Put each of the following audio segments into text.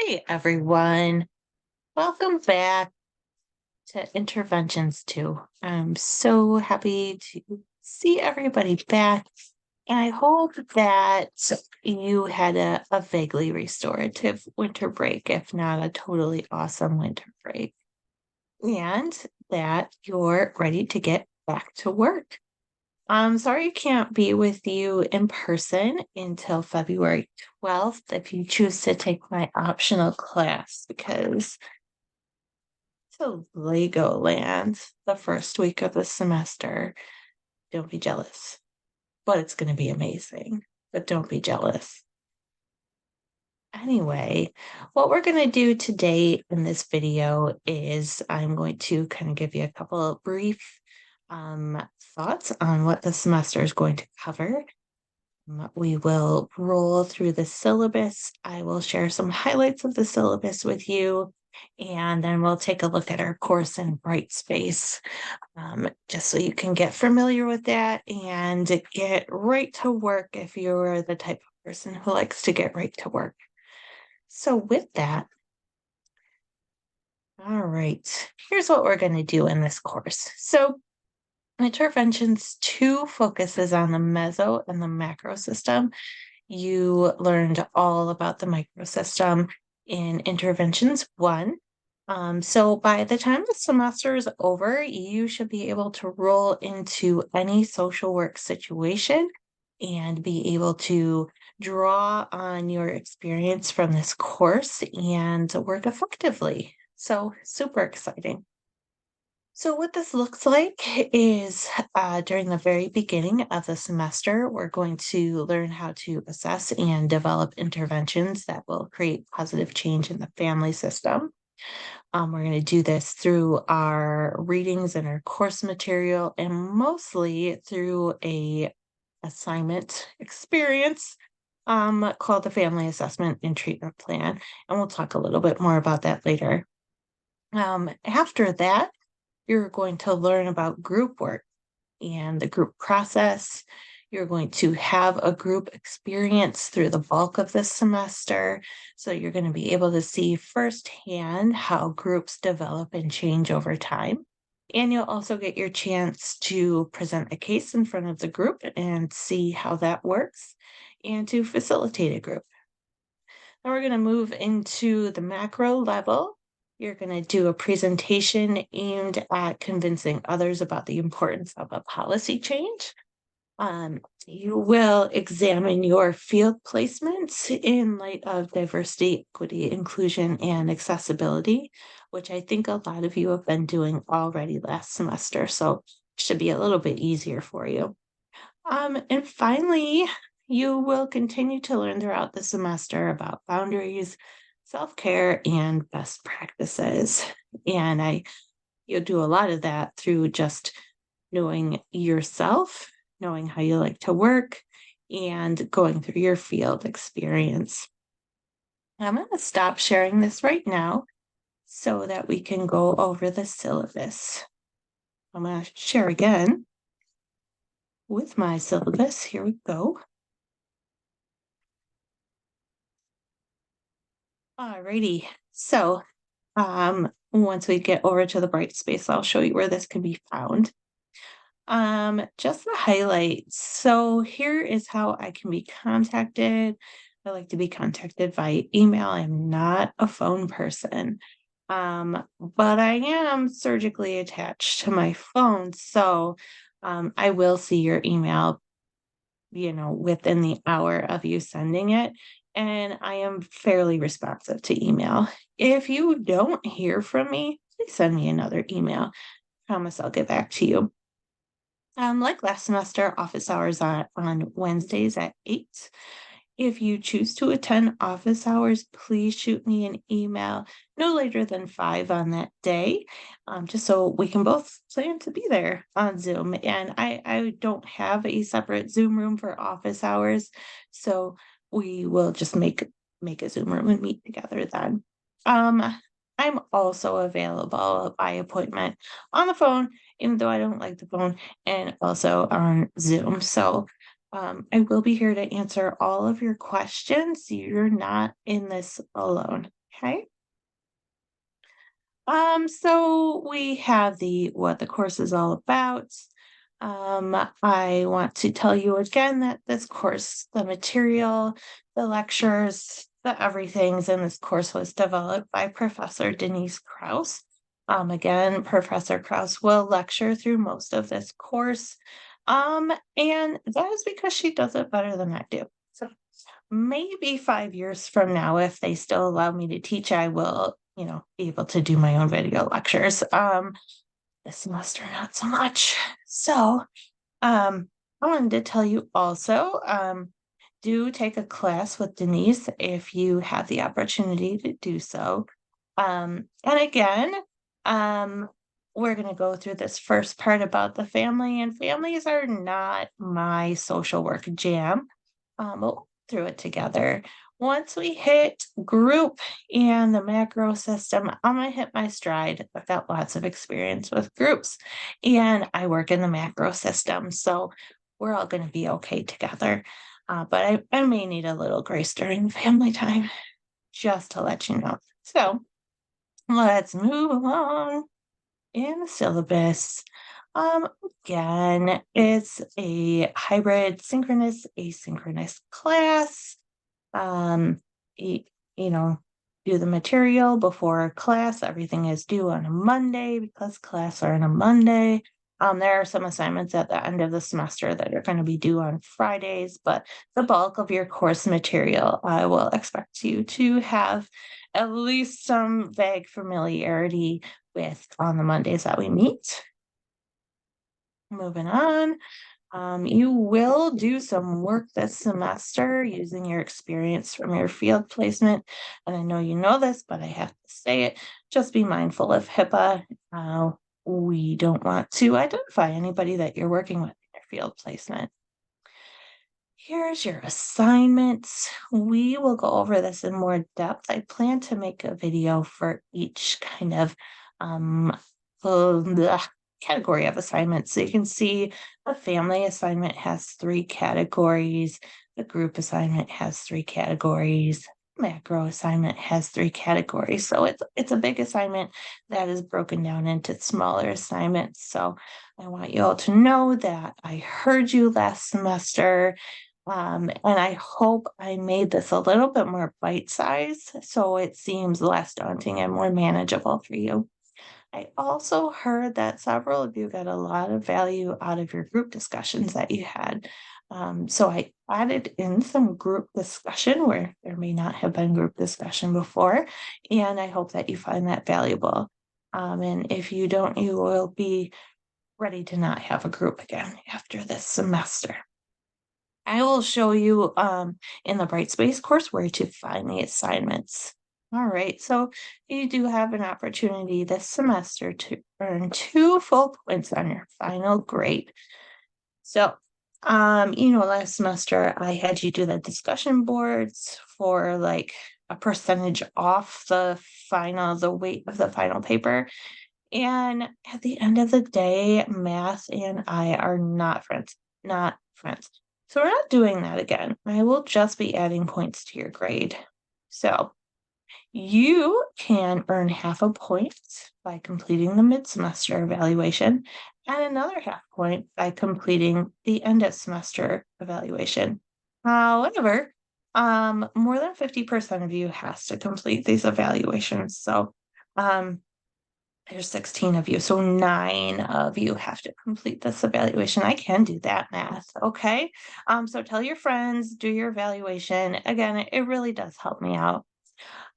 Hey everyone, welcome back to Interventions 2. I'm so happy to see everybody back, and I hope that you had a vaguely restorative winter break, if not a totally awesome winter break, and that you're ready to get back to work. I'm sorry I can't be with you in person until February 12th if you choose to take my optional class because to Legoland the first week of the semester. Don't be jealous, but it's going to be amazing. But don't be jealous. Anyway, what we're going to do today in this video is I'm going to kind of give you a couple of brief thoughts on what the semester is going to cover. We will roll through the syllabus. I will share some highlights of the syllabus with you, and then we'll take a look at our course in Brightspace, just so you can get familiar with that and get right to work if you're the type of person who likes to get right to work. So, with that, all right, here's what we're going to do in this course. So, Interventions 2 focuses on the meso and the macro system. You learned all about the microsystem in Interventions 1. So by the time the semester is over, you should be able to roll into any social work situation and be able to draw on your experience from this course and work effectively. So super exciting. So, what this looks like is during the very beginning of the semester, we're going to learn how to assess and develop interventions that will create positive change in the family system. We're going to do this through our readings and our course material, and mostly through a assignment experience called the Family Assessment and Treatment Plan. And we'll talk a little bit more about that later. After that, you're going to learn about group work and the group process. You're going to have a group experience through the bulk of this semester. So you're going to be able to see firsthand how groups develop and change over time. And you'll also get your chance to present a case in front of the group and see how that works and to facilitate a group. Now we're going to move into the macro level. You're going to do a presentation aimed at convincing others about the importance of a policy change. You will examine your field placements in light of diversity, equity, inclusion, and accessibility, which I think a lot of you have been doing already last semester. So it should be a little bit easier for you. And finally, you will continue to learn throughout the semester about boundaries, self-care, and best practices. And you'll do a lot of that through just knowing yourself, knowing how you like to work, and going through your field experience. I'm going to stop sharing this right now so that we can go over the syllabus. I'm going to share again with my syllabus. Here we go. Alrighty. So, once we get over to the Brightspace, I'll show you where this can be found. Just the highlights. So here is how I can be contacted. I like to be contacted via email. I'm not a phone person. But I am surgically attached to my phone. So, I will see your email, within the hour of you sending it. And I am fairly responsive to email. If you don't hear from me, please send me another email. Promise I'll get back to you. Like last semester, office hours are on Wednesdays at 8. If you choose to attend office hours, please shoot me an email no later than 5 on that day, just so we can both plan to be there on Zoom. And I don't have a separate Zoom room for office hours, so we will just make a Zoom room and meet together then. I'm also available by appointment on the phone, even though I don't like the phone, and also on Zoom. So I will be here to answer all of your questions. You're not in this alone. Okay. So we have the what the course is all about. I want to tell you again that this course, the material, the lectures, the everything's in this course was developed by Professor Denise Krause. Again, Professor Krause will lecture through most of this course. And that is because she does it better than I do. So maybe 5 years from now, if they still allow me to teach, I will, be able to do my own video lectures. This semester, not so much. So, I wanted to tell you also, do take a class with Denise if you have the opportunity to do so. And again, um, we're going to go through this first part about the family, and families are not my social work jam. We'll through it together. Once we hit group and the macro system, I'm gonna hit my stride. I've got lots of experience with groups and I work in the macro system. So we're all gonna be okay together. But I may need a little grace during family time, just to let you know. So let's move along in the syllabus. Um, Again, it's a hybrid synchronous asynchronous class. Um, y- you know, do the material before class. Everything is due on a Monday because class are on a Monday. There are some assignments at the end of the semester that are going to be due on Fridays, but the bulk of your course material, I will expect you to have at least some vague familiarity with on the Mondays that we meet. Moving on. You will do some work this semester using your experience from your field placement. And I know you know this, but I have to say it. Just be mindful of HIPAA. We don't want to identify anybody that you're working with in your field placement. Here's your assignments. We will go over this in more depth. I plan to make a video for each kind of um, category of assignments. So you can see the family assignment has three categories, the group assignment has three categories, macro assignment has three categories. So it's a big assignment that is broken down into smaller assignments. So I want you all to know that I heard you last semester. And I hope I made this a little bit more bite-sized so it seems less daunting and more manageable for you. I also heard that several of you got a lot of value out of your group discussions that you had. So I added in some group discussion where there may not have been group discussion before, and I hope that you find that valuable. And if you don't, you will be ready to not have a group again after this semester. I will show you in the Brightspace course where to find the assignments. All right, so you do have an opportunity this semester to earn 2 full points on your final grade. So, last semester I had you do the discussion boards for like a percentage off the weight of the final paper. And at the end of the day, math and I are not friends, not friends. So we're not doing that again. I will just be adding points to your grade. So you can earn half a point by completing the mid-semester evaluation and another half point by completing the end of semester evaluation. However, more than 50% of you has to complete these evaluations. So there's 16 of you, so 9 of you have to complete this evaluation. I can do that math, okay? So tell your friends, do your evaluation. Again, it really does help me out.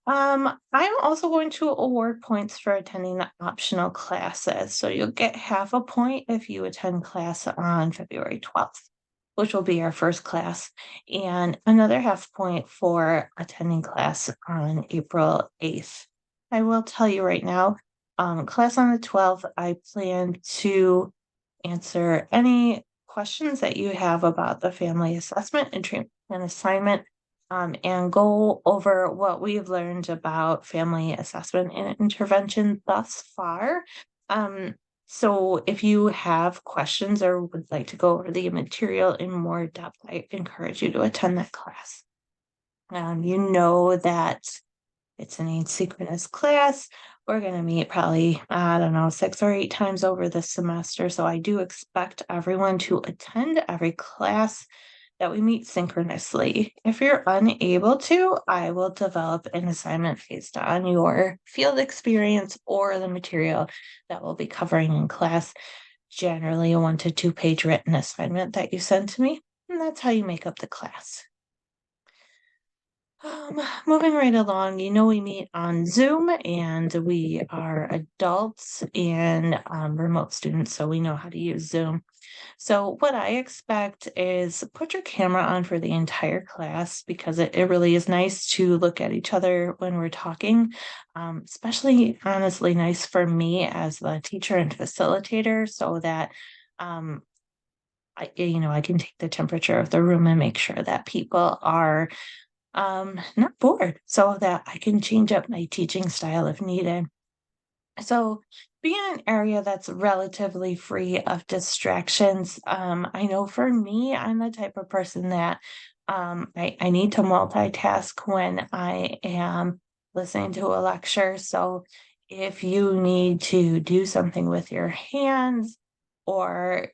I'm also going to award points for attending the optional classes. So you'll get half a point if you attend class on February 12th, which will be our first class, and another half point for attending class on April 8th. I will tell you right now, class on the 12th, I plan to answer any questions that you have about the family assessment and treatment and assignment, and go over what we've learned about family assessment and intervention thus far. So if you have questions or would like to go over the material in more depth, I encourage you to attend that class. You know that It's an asynchronous class. We're going to meet probably, I don't know, 6 or 8 times over the semester. So I do expect everyone to attend every class that we meet synchronously. If you're unable to, I will develop an assignment based on your field experience or the material that we'll be covering in class. Generally, a 1 to 2 page written assignment that you send to me, and that's how you make up the class. Moving right along, we meet on Zoom and we are adults and remote students, so we know how to use Zoom. So, what I expect is put your camera on for the entire class because it really is nice to look at each other when we're talking. Especially, honestly, nice for me as the teacher and facilitator so that um, I can take the temperature of the room and make sure that people are not bored so that I can change up my teaching style if needed. So, being in an area that's relatively free of distractions, I know for me, I'm the type of person that I need to multitask when I am listening to a lecture. So, if you need to do something with your hands or,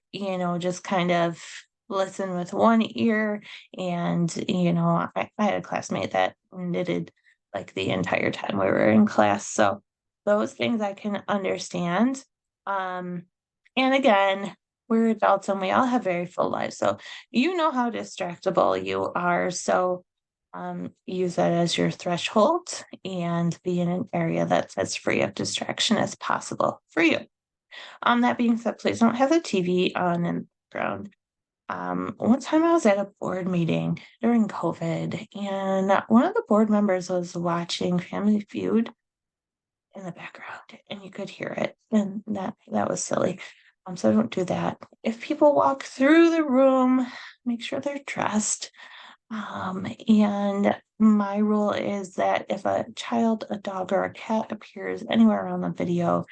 just kind of listen with one ear, and, I had a classmate that knitted like the entire time we were in class. So, those things I can understand. Um, and again, we're adults and we all have very full lives. So you know how distractible you are. So use that as your threshold and be in an area that's as free of distraction as possible for you. That being said, please don't have the TV on in the background. One time I was at a board meeting during COVID, and one of the board members was watching Family Feud in the background and you could hear it, and that was silly. So don't do that. If people walk through the room, make sure they're dressed. And my rule is that if a child, a dog, or a cat appears anywhere on the video,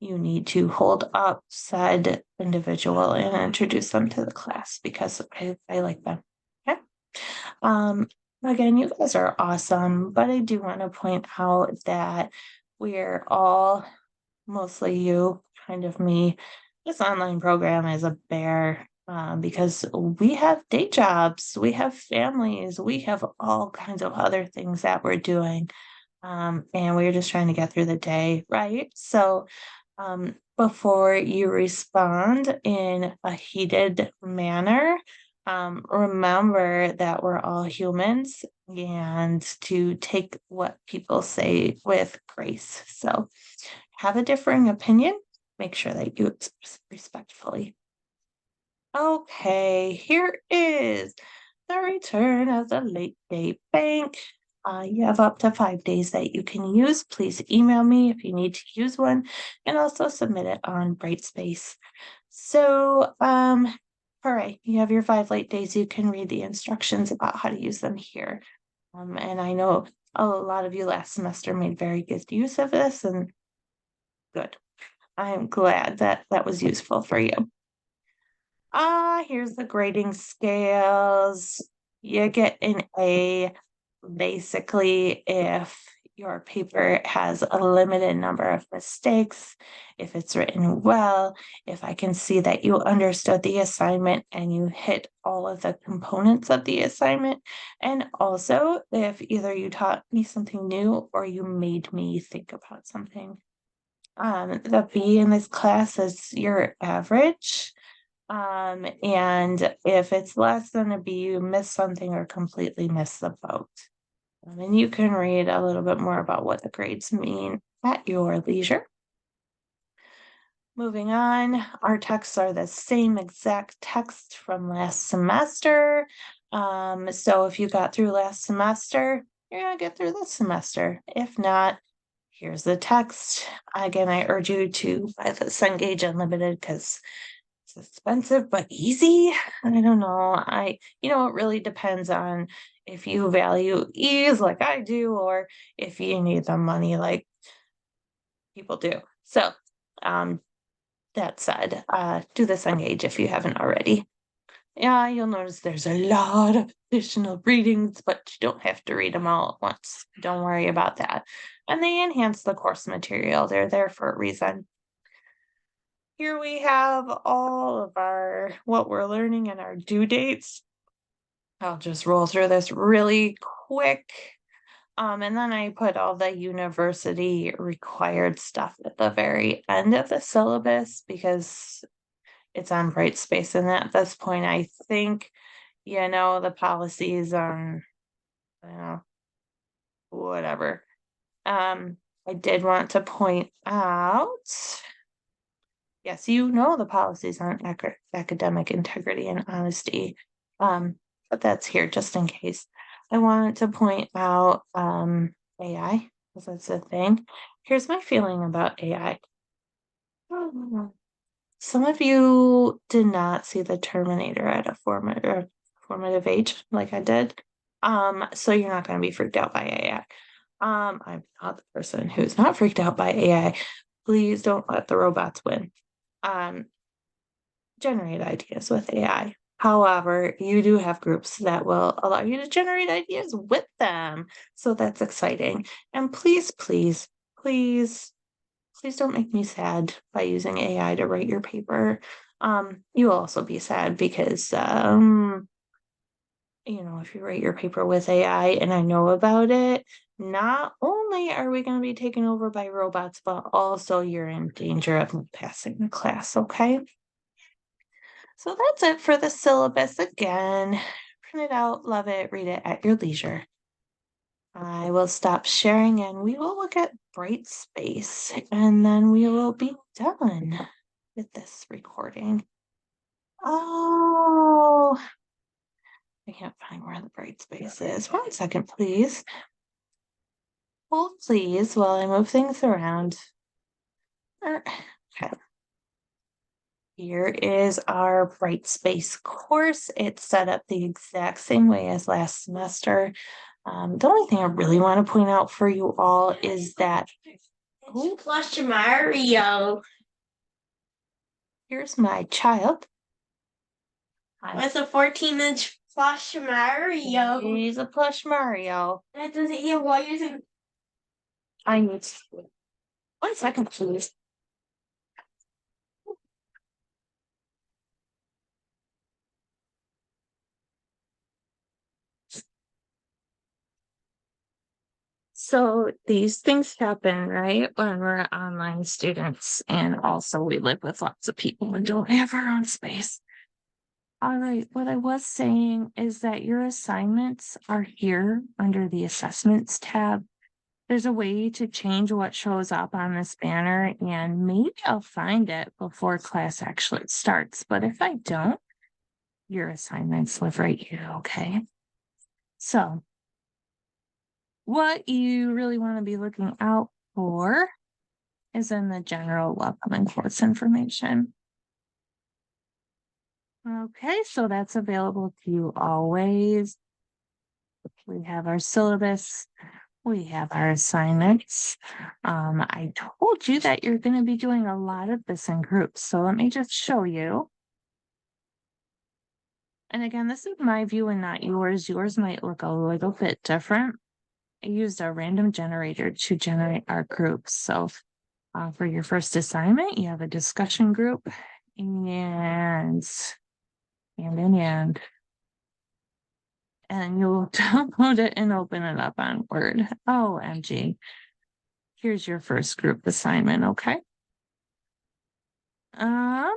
you need to hold up said individual and introduce them to the class because I like them. Okay. Um, Again, you guys are awesome, but I do want to point out that we're all, mostly you, kind of me. This online program is a bear because we have day jobs, we have families, we have all kinds of other things that we're doing. And we're just trying to get through the day, right? So, before you respond in a heated manner, remember that we're all humans and to take what people say with grace. So, have a differing opinion, make sure that you express respectfully. Okay, here is the return of the late day bank. You have up to 5 days that you can use. Please email me if you need to use one and also submit it on Brightspace. So, all right, you have your 5 late days. You can read the instructions about how to use them here. And I know a lot of you last semester made very good use of this, and good. I'm glad that that was useful for you. Here's the grading scales. You get an A basically if your paper has a limited number of mistakes, if it's written well, if I can see that you understood the assignment and you hit all of the components of the assignment, and also if either you taught me something new or you made me think about something. The B in this class is your average. And if it's less than a B, you miss something or completely miss the boat. And you can read a little bit more about what the grades mean at your leisure. Moving on, our texts are the same exact text from last semester. So if you got through last semester, you're gonna get through this semester. If not, here's the text. Again, I urge you to buy the Cengage Unlimited because it's expensive but easy. I don't know. It really depends on if you value ease like I do, or if you need the money like people do. So, um, that said, do the Cengage if you haven't already. Yeah, you'll notice there's a lot of additional readings, but you don't have to read them all at once. Don't worry about that. And they enhance the course material. They're there for a reason. Here we have all of our what we're learning and our due dates. I'll just roll through this really quick. And then I put all the university required stuff at the very end of the syllabus because it's on Brightspace. And at this point, I think, the policies on, whatever. I did want to point out, yes, the policies on academic integrity and honesty. But that's here just in case. I wanted to point out AI, because that's a thing. Here's my feeling about AI. Some of you did not see the Terminator at a formative age like I did. So you're not going to be freaked out by AI. I'm not the person who's not freaked out by AI. Please don't let the robots win. Generate ideas with AI. However, you do have groups that will allow you to generate ideas with them. So that's exciting. And please, please, please, please don't make me sad by using AI to write your paper. You will also be sad because if you write your paper with AI and I know about it, not only are we going to be taken over by robots, but also you're in danger of passing the class, okay? So that's it for the syllabus again. Print it out, love it, read it at your leisure. I will stop sharing and we will look at Brightspace and then we will be done with this recording. Oh, I can't find where the Brightspace is. 1 second, please. Hold, please, while I move things around. Okay. Here is our Brightspace course. It's set up the exact same way as last semester. The only thing I really want to point out for you all is that Plush Mario. Here's my child. It's a 14-inch plush Mario. He's a plush Mario. That doesn't have wires and I need 1 second, please. So these things happen, right, when we're online students, and also we live with lots of people and don't have our own space. All right, what I was saying is that your assignments are here under the assessments tab. There's a way to change what shows up on this banner, and maybe I'll find it before class actually starts. But if I don't, your assignments live right here, okay? So what you really want to be looking out for is in the general welcome and course information. Okay, so that's available to you always. We have our syllabus. We have our assignments. I told you that you're going to be doing a lot of this in groups. So let me just show you. And again, this is my view and not yours. Yours might look a little bit different. I used a random generator to generate our groups. So for your first assignment, you have a discussion group and you'll download it and open it up on Word. OMG. Here's your first group assignment, okay? And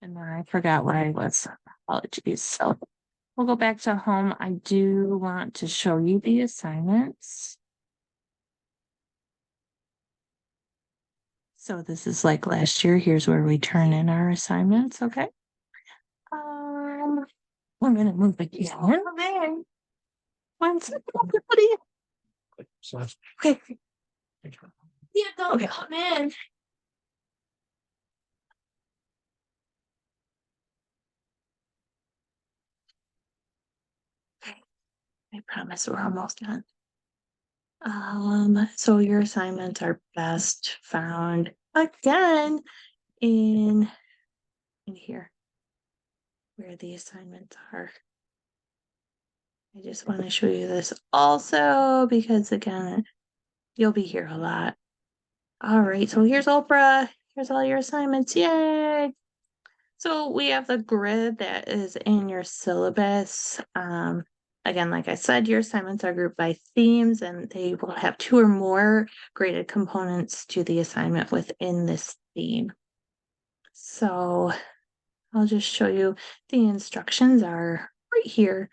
then I forgot where I was. Apologies. So we'll go back to home. I do want to show you the assignments. So this is like last year. Here's where we turn in our assignments, okay? I'm gonna move it here. There. 1 second, everybody. Okay. yeah, don't come in. I promise we're almost done. So your assignments are best found again in in here where the assignments are. I just want to show you this also because, again, you'll be here a lot. All right, so here's Oprah. Here's all your assignments. Yay! So we have the grid that is in your syllabus. Again, like I said, your assignments are grouped by themes and they will have 2 or more graded components to the assignment within this theme. So I'll just show you the instructions are right here.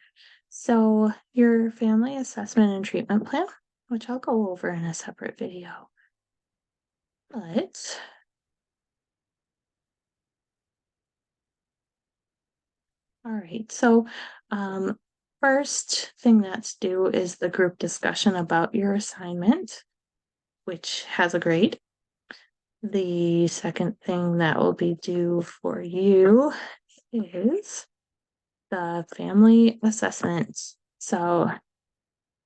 So your family assessment and treatment plan, which I'll go over in a separate video. But all right, so first thing that's due is the group discussion about your assignment, which has a grade. The second thing that will be due for you is the family assessment. So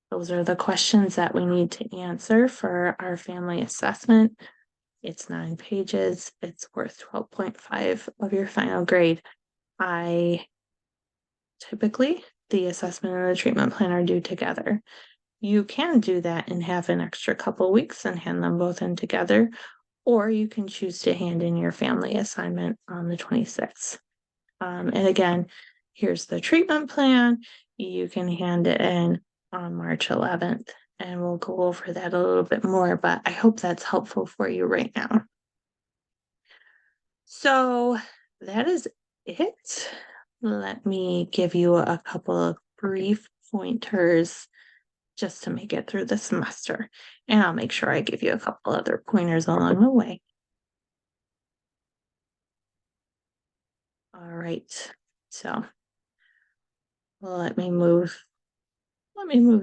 those are the questions that we need to answer for our family assessment. It's 9 pages. It's worth 12.5 of your final grade. Typically, the assessment and the treatment plan are due together. You can do that and have an extra couple weeks and hand them both in together, or you can choose to hand in your family assignment on the 26th. And again, here's the treatment plan. You can hand it in on March 11th, and we'll go over that a little bit more, but I hope that's helpful for you right now. So that is it. Let me give you a couple of brief pointers just to make it through the semester. And I'll make sure I give you a couple other pointers along the way. All right, so let me move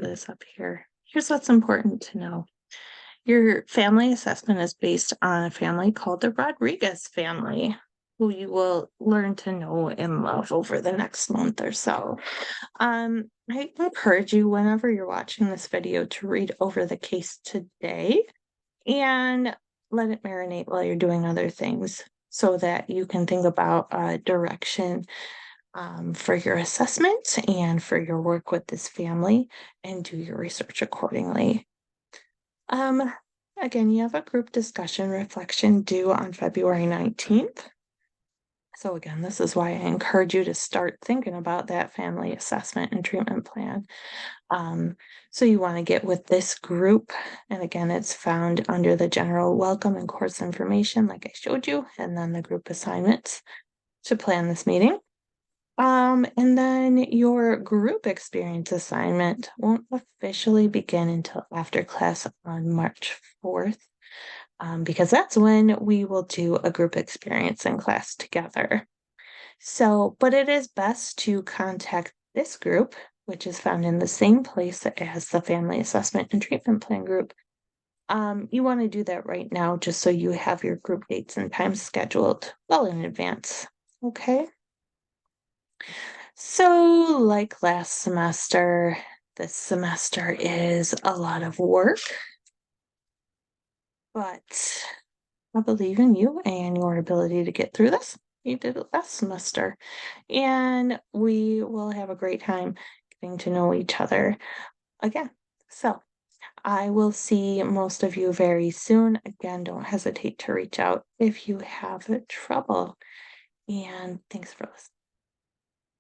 this up here. Here's what's important to know. Your family assessment is based on a family called the Rodriguez family, who you will learn to know and love over the next month or so. I encourage you, whenever you're watching this video, to read over the case today and let it marinate while you're doing other things so that you can think about direction for your assessment and for your work with this family and do your research accordingly. Again, you have a group discussion reflection due on February 19th. So again, this is why I encourage you to start thinking about that family assessment and treatment plan. So you want to get with this group. And again, it's found under the general welcome and course information, like I showed you, and then the group assignments to plan this meeting. And then your group experience assignment won't officially begin until after class on March 4th. Because that's when we will do a group experience in class together. So, but it is best to contact this group, which is found in the same place as the family assessment and treatment plan group. You want to do that right now, just so you have your group dates and times scheduled well in advance. Okay. So, like last semester, this semester is a lot of work. But I believe in you and your ability to get through this. You did it last semester. And we will have a great time getting to know each other again. So I will see most of you very soon. Again, don't hesitate to reach out if you have trouble. And thanks for listening.